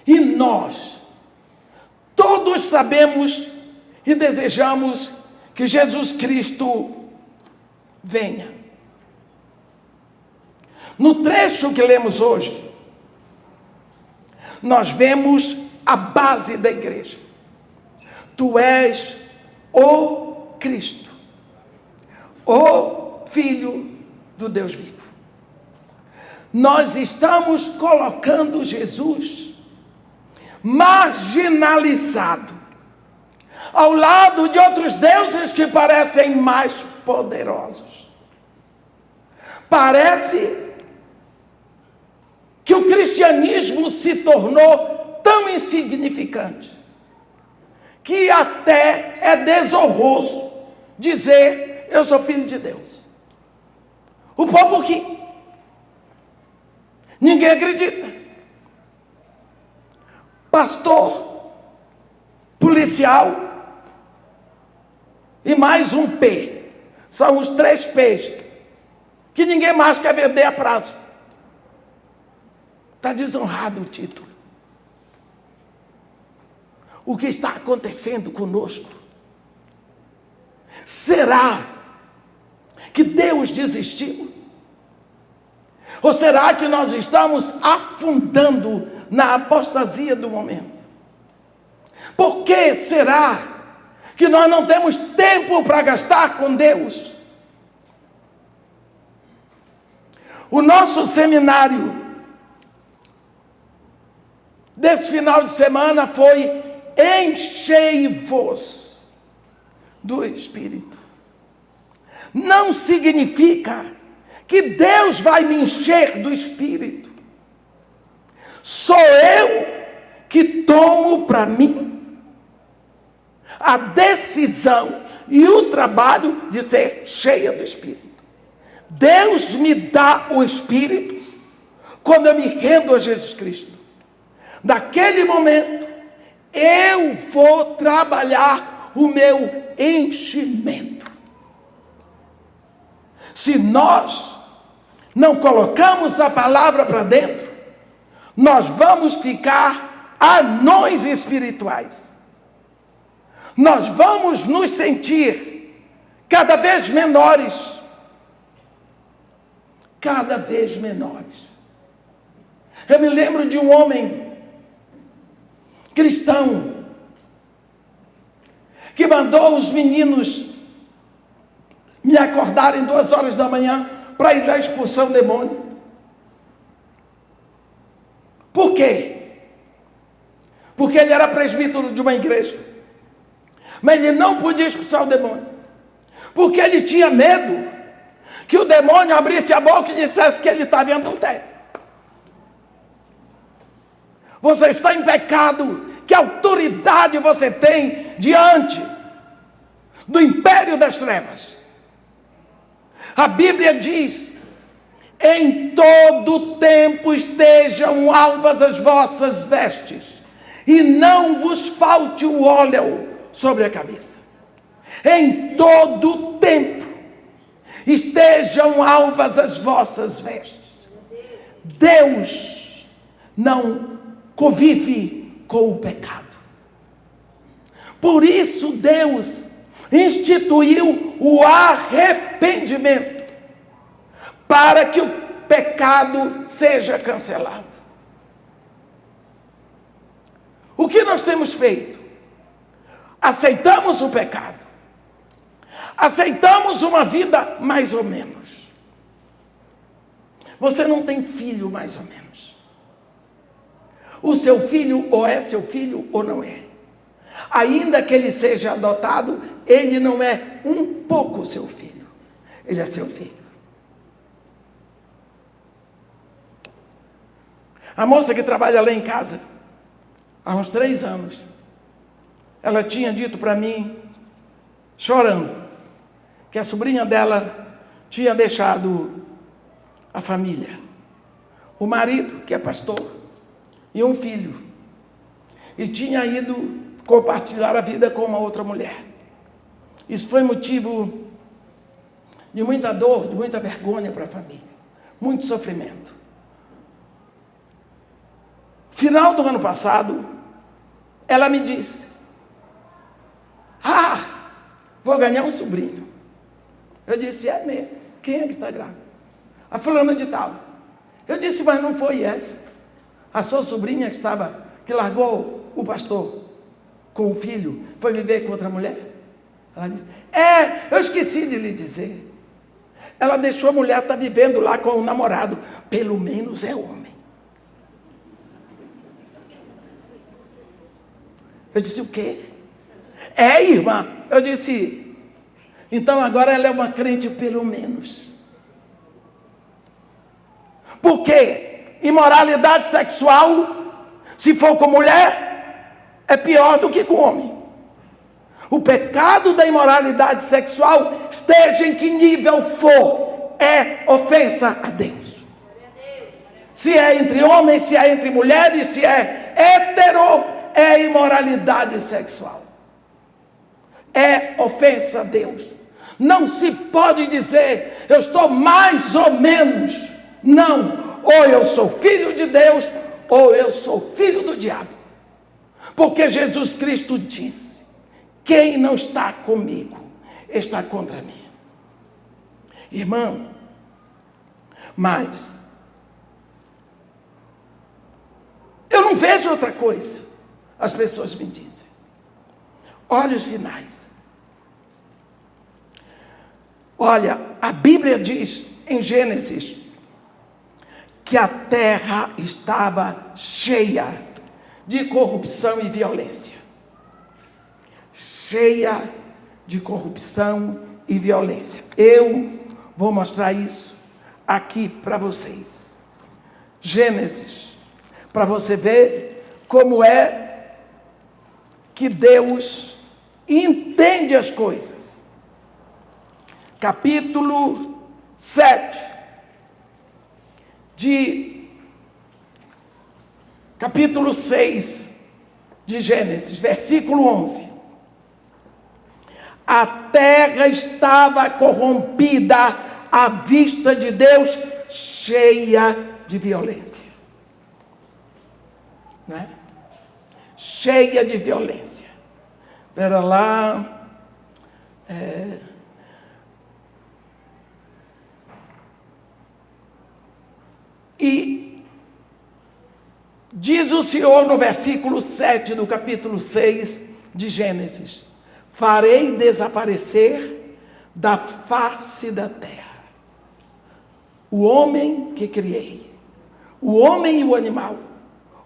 Speaker 1: E nós, todos sabemos e desejamos que Jesus Cristo venha. No trecho que lemos hoje, nós vemos a base da igreja. Tu és o Cristo, o Filho do Deus vivo. Nós estamos colocando Jesus marginalizado, ao lado de outros deuses que parecem mais poderosos. Parece que o cristianismo se tornou tão insignificante que até é desonroso dizer: eu sou filho de Deus. O povo ri. Ninguém acredita. Pastor, policial e mais um P. São os 3 P's que ninguém mais quer vender a prazo. Está desonrado o título. O que está acontecendo conosco? Será que Deus desistiu? Ou será que nós estamos afundando na apostasia do momento? Por que será que nós não temos tempo para gastar com Deus? O nosso seminário desse final de semana foi: enchei-vos do Espírito. Não significa que Deus vai me encher do Espírito. Sou eu que tomo para mim a decisão e o trabalho de ser cheia do Espírito. Deus me dá o Espírito quando eu me rendo a Jesus Cristo. Naquele momento, eu vou trabalhar o meu enchimento. Se nós não colocamos a palavra para dentro, nós vamos ficar anões espirituais. nós vamos nos sentir cada vez menores. Cada vez menores. Eu me lembro de um homem cristão que mandou os meninos me acordarem 2 horas da manhã para ir lá expulsar o demônio. Por quê? Porque ele era presbítero de uma igreja. Mas ele não podia expulsar o demônio. Porque ele tinha medo que o demônio abrisse a boca e dissesse que ele estava em adultério. Você está em pecado. Que autoridade você tem diante do império das trevas? A Bíblia diz: em todo tempo estejam alvas as vossas vestes, e não vos falte o óleo sobre a cabeça. Em todo tempo estejam alvas as vossas vestes. Deus não convive com o pecado. Por isso Deus instituiu o arrependimento, para que o pecado seja cancelado. O que nós temos feito? Aceitamos o pecado. Aceitamos uma vida mais ou menos. Você não tem filho mais ou menos. O seu filho ou é seu filho ou não é. Ainda que ele seja adotado, ele não é um pouco seu filho. Ele é seu filho. A moça que trabalha lá em casa, há uns 3 anos, ela tinha dito para mim, chorando, que a sobrinha dela tinha deixado a família, o marido, que é pastor, e um filho, e tinha ido compartilhar a vida com uma outra mulher. Isso foi motivo de muita dor, de muita vergonha para a família, muito sofrimento. Final do ano passado, ela me disse: vou ganhar um sobrinho. Eu disse: é mesmo? Quem é que está grávida? A fulana de tal. Eu disse: mas não foi essa? A sua sobrinha que largou o pastor com o filho, foi viver com outra mulher? Ela disse: eu esqueci de lhe dizer. Ela deixou a mulher estar vivendo lá com o namorado. Pelo menos é homem. Eu disse: o quê? É, irmã. Eu disse: então agora ela é uma crente pelo menos. Por quê? Imoralidade sexual, se for com mulher, é pior do que com homem. O pecado da imoralidade sexual, esteja em que nível for, é ofensa a Deus. Se é entre homens, se é entre mulheres, se é hetero, é imoralidade sexual. É ofensa a Deus. Não se pode dizer: eu estou mais ou menos. Não. Ou eu sou filho de Deus, ou eu sou filho do diabo. Porque Jesus Cristo disse: quem não está comigo, está contra mim. Irmão, mas eu não vejo outra coisa. As pessoas me dizem: olha os sinais. Olha, a Bíblia diz em Gênesis que a terra estava cheia de corrupção e violência. Cheia de corrupção e violência. Eu vou mostrar isso aqui para vocês. Gênesis, para você ver como é que Deus entende as coisas. Capítulo 7. Capítulo 6 de Gênesis, versículo 11. A terra estava corrompida à vista de Deus, cheia de violência. Não é? Cheia de violência. Espera lá. E diz o Senhor no versículo 7 do capítulo 6 de Gênesis: farei desaparecer da face da terra o homem que criei, o homem e o animal,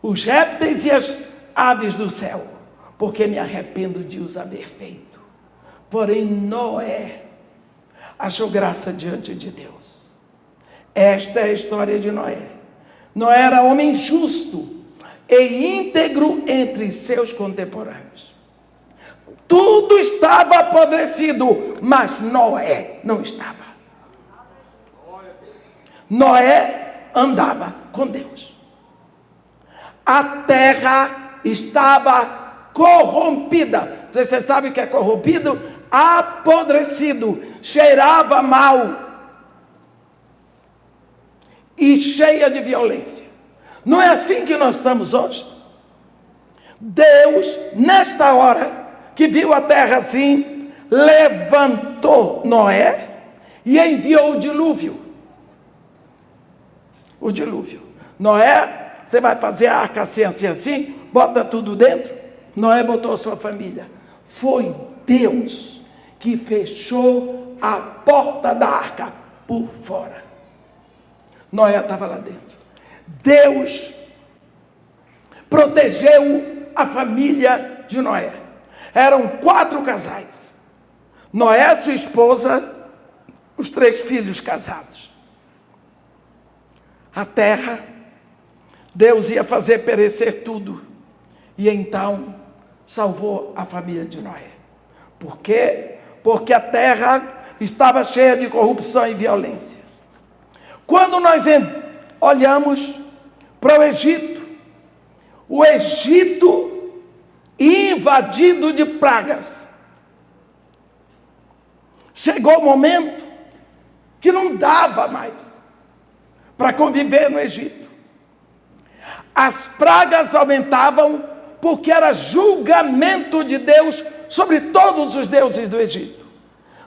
Speaker 1: os répteis e as aves do céu, porque me arrependo de os haver feito. Porém Noé achou graça diante de Deus. Esta é a história de Noé. Noé era homem justo e íntegro entre seus contemporâneos. Tudo estava apodrecido, mas Noé não estava. Noé andava com Deus. A terra estava corrompida. Você sabe o que é corrompido? Apodrecido, cheirava mal e cheia de violência. Não é assim que nós estamos hoje? Deus, nesta hora que viu a terra assim, levantou Noé e enviou o dilúvio. O dilúvio. Noé, você vai fazer a arca assim, assim, assim, bota tudo dentro. Noé botou a sua família. Foi Deus que fechou a porta da arca por fora. Noé estava lá dentro. Deus protegeu a família de Noé. Eram 4 casais. Noé, sua esposa, os 3 filhos casados. A terra, Deus ia fazer perecer tudo. E então salvou a família de Noé. Por quê? Porque a terra estava cheia de corrupção e violência. Quando nós olhamos para o Egito invadido de pragas, chegou o momento que não dava mais para conviver no Egito. As pragas aumentavam porque era julgamento de Deus sobre todos os deuses do Egito.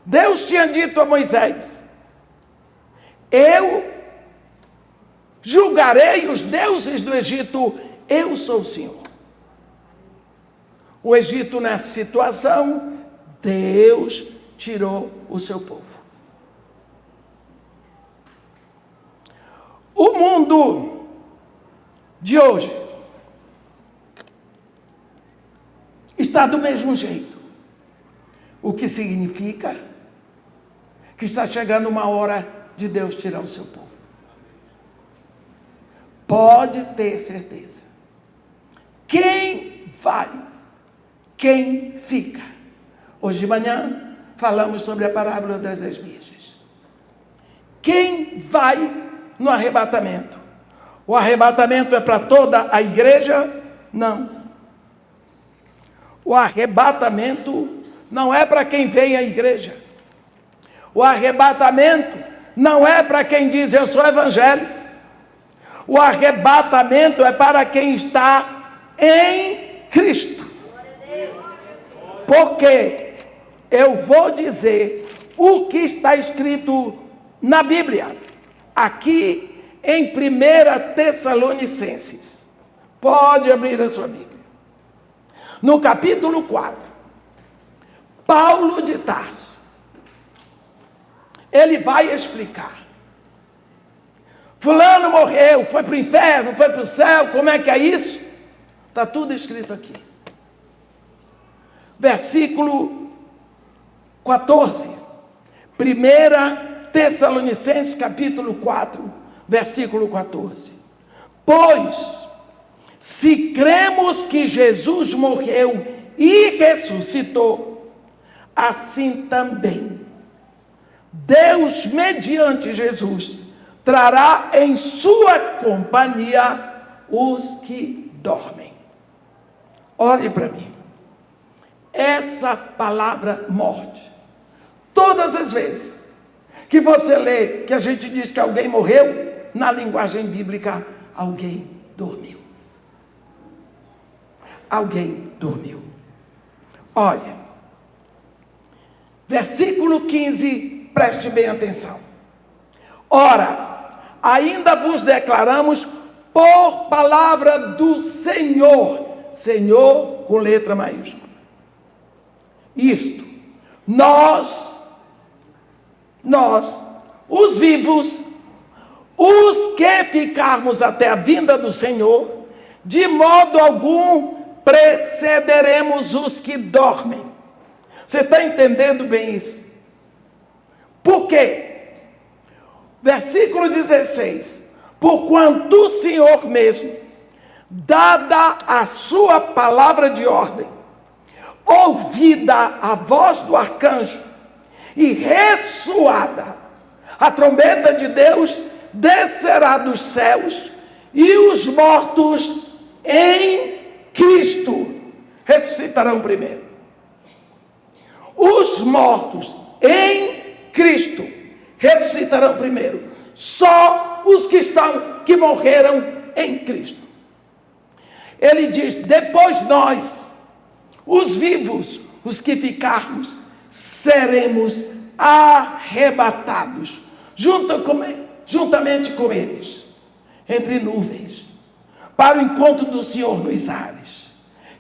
Speaker 1: Deus tinha dito a Moisés: eu julgarei os deuses do Egito, eu sou o Senhor. O Egito, nessa situação, Deus tirou o seu povo. O mundo de hoje está do mesmo jeito. O que significa que está chegando uma hora de Deus tirar o seu povo. Pode ter certeza. Quem vai? Quem fica? Hoje de manhã falamos sobre a parábola das 10 virgens. Quem vai no arrebatamento? O arrebatamento é para toda a igreja? Não. O arrebatamento não é para quem vem à igreja. O arrebatamento não é para quem diz eu sou evangélico. O arrebatamento é para quem está em Cristo. Porque eu vou dizer o que está escrito na Bíblia, aqui em 1 Tessalonicenses. Pode abrir a sua Bíblia. No capítulo 4, Paulo de Tarso, ele vai explicar. Fulano morreu, foi para o inferno, foi para o céu, como é que é isso? Está tudo escrito aqui. Versículo 14, 1 Tessalonicenses capítulo 4, versículo 14. Pois, se cremos que Jesus morreu e ressuscitou, assim também Deus, mediante Jesus, trará em sua companhia os que dormem. Olhe para mim. Essa palavra morte, todas as vezes que você lê que a gente diz que alguém morreu, na linguagem bíblica, alguém dormiu. Alguém dormiu. Olha, versículo 15, preste bem atenção. Ora, ainda vos declaramos por palavra do Senhor, Senhor com letra maiúscula. Isto, nós, os vivos, os que ficarmos até a vinda do Senhor, de modo algum precederemos os que dormem. Você está entendendo bem isso? Por quê? Versículo 16. Porquanto o Senhor mesmo, dada a sua palavra de ordem, ouvida a voz do arcanjo e ressoada a trombeta de Deus, descerá dos céus, e os mortos em Cristo ressuscitarão primeiro. Os mortos em Cristo ressuscitarão primeiro. Só os que morreram em Cristo. Ele diz: depois nós, os vivos, os que ficarmos, seremos arrebatados, juntamente com eles, entre nuvens, para o encontro do Senhor nos ares.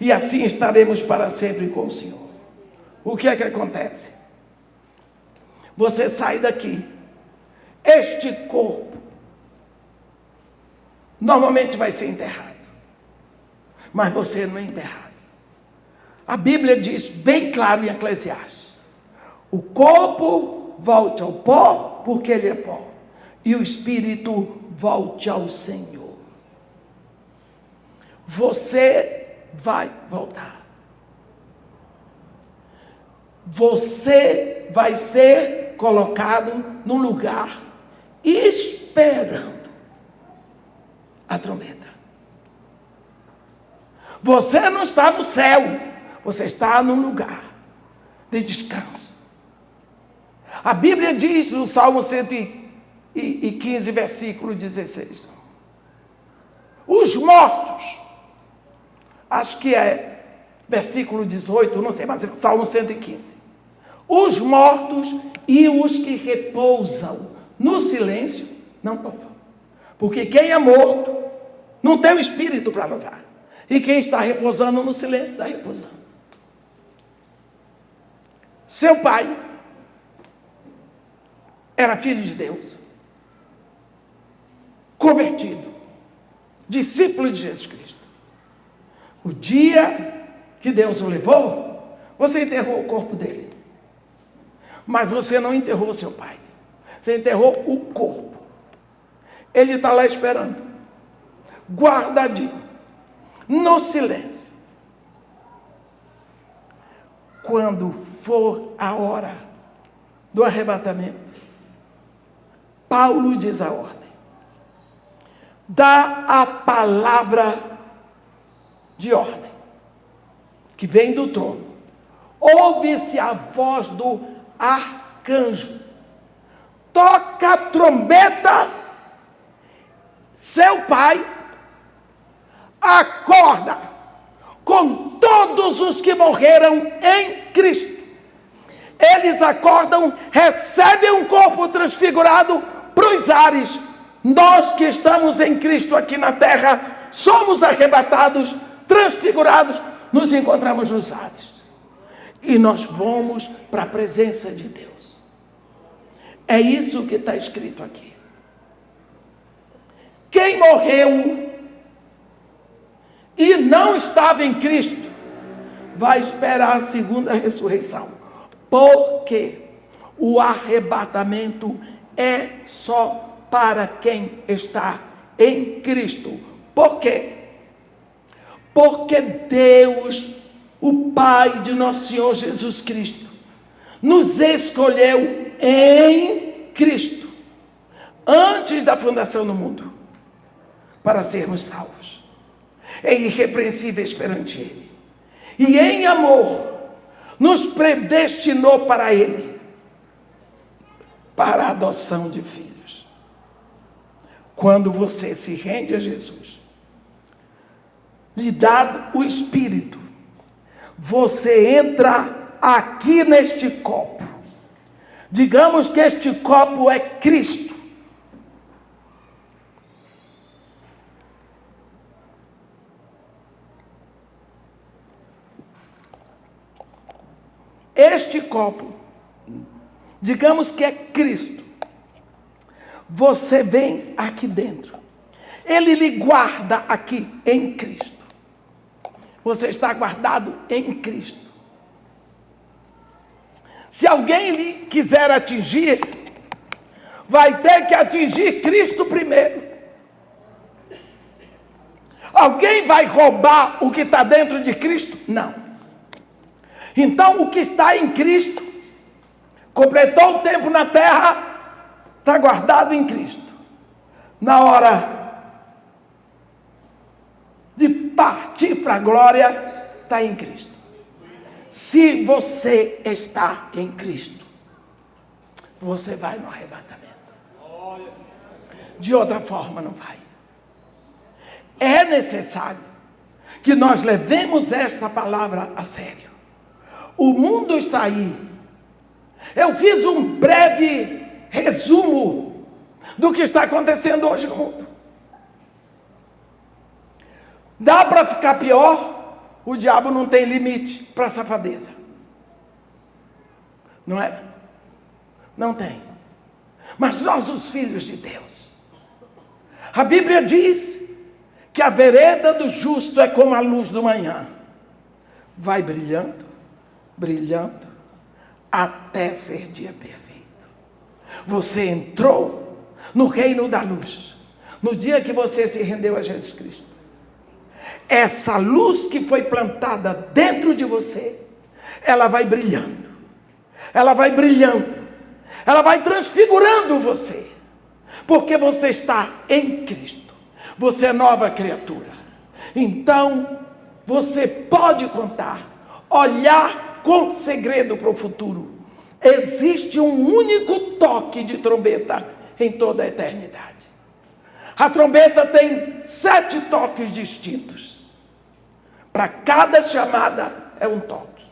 Speaker 1: E assim estaremos para sempre com o Senhor. O que é que acontece? Você sai daqui, este corpo normalmente vai ser enterrado, mas você não é enterrado. A Bíblia diz bem claro em Eclesiastes: o corpo volte ao pó, porque ele é pó, e o espírito volte ao Senhor. Você vai voltar. Você vai ser colocado num lugar esperando a trombeta. Você não está no céu, você está num lugar de descanso. A Bíblia diz no Salmo 115, versículo 16: os mortos, acho que é versículo 18, não sei, mas é Salmo 115. Os mortos e os que repousam no silêncio não louvam. Porque quem é morto não tem o espírito para louvar. E quem está repousando no silêncio está repousando. Seu pai era filho de Deus, convertido, discípulo de Jesus Cristo. O dia que Deus o levou, você enterrou o corpo dele. Mas você não enterrou seu pai. Você enterrou o corpo. Ele está lá esperando, guardadinho, no silêncio. Quando for a hora do arrebatamento, Paulo diz a ordem: dá a palavra de ordem, que vem do trono. Ouve-se a voz do arcanjo, toca a trombeta, seu pai acorda com todos os que morreram em Cristo. Eles acordam, recebem um corpo transfigurado para os ares. Nós que estamos em Cristo aqui na terra, somos arrebatados, transfigurados, nos encontramos nos ares. E nós vamos para a presença de Deus. É isso que está escrito aqui. Quem morreu e não estava em Cristo, vai esperar a segunda ressurreição. Porque o arrebatamento é só para quem está em Cristo. Por quê? Porque Deus, o Pai de nosso Senhor Jesus Cristo, nos escolheu em Cristo, antes da fundação do mundo, para sermos salvos, irrepreensíveis perante Ele. E em amor, nos predestinou para Ele, para a adoção de filhos. Quando você se rende a Jesus, lhe dá o Espírito, você entra aqui neste copo. Digamos que este copo é Cristo. Este copo, digamos que é Cristo. Você vem aqui dentro. Ele lhe guarda aqui em Cristo. Você está guardado em Cristo. Se alguém lhe quiser atingir, vai ter que atingir Cristo primeiro. Alguém vai roubar o que está dentro de Cristo? Não. Então, o que está em Cristo, completou o tempo na terra, está guardado em Cristo. Na hora de partir para a glória, está em Cristo. Se você está em Cristo, você vai no arrebatamento. De outra forma, não vai. É necessário que nós levemos esta palavra a sério. O mundo está aí. Eu fiz um breve resumo do que está acontecendo hoje no mundo. Dá para ficar pior? O diabo não tem limite para a safadeza. Não é? Não tem. Mas nós, os filhos de Deus, a Bíblia diz que a vereda do justo é como a luz do manhã. Vai brilhando, brilhando, até ser dia perfeito. Você entrou no reino da luz, no dia que você se rendeu a Jesus Cristo. Essa luz que foi plantada dentro de você, ela vai brilhando, ela vai brilhando, ela vai transfigurando você, porque você está em Cristo, você é nova criatura. Então, você pode contar, olhar com segredo para o futuro. Existe um único toque de trombeta em toda a eternidade. A trombeta tem 7 toques distintos. Para cada chamada é um toque.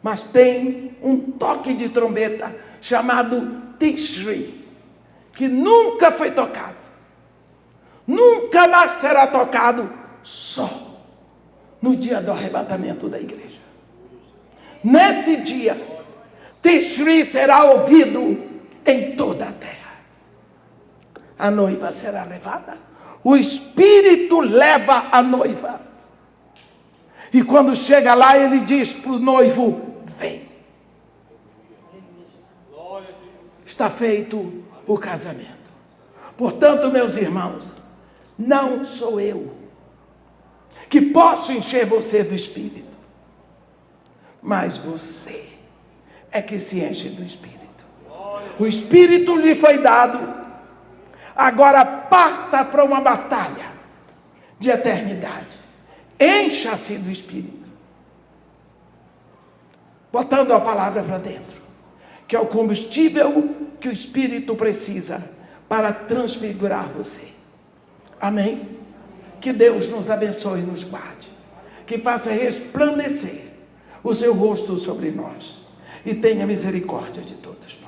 Speaker 1: Mas tem um toque de trombeta chamado Tishri, que nunca foi tocado. Nunca mais será tocado, só no dia do arrebatamento da igreja. Nesse dia, Tishri será ouvido em toda a terra. A noiva será levada. O Espírito leva a noiva. E quando chega lá, ele diz para o noivo: vem. Está feito o casamento. Portanto, meus irmãos, não sou eu que posso encher você do Espírito, mas você é que se enche do Espírito. O Espírito lhe foi dado, agora parta para uma batalha de eternidade. Encha-se do Espírito, botando a palavra para dentro, que é o combustível que o Espírito precisa para transfigurar você. Amém? Que Deus nos abençoe e nos guarde, que faça resplandecer o seu rosto sobre nós e tenha misericórdia de todos.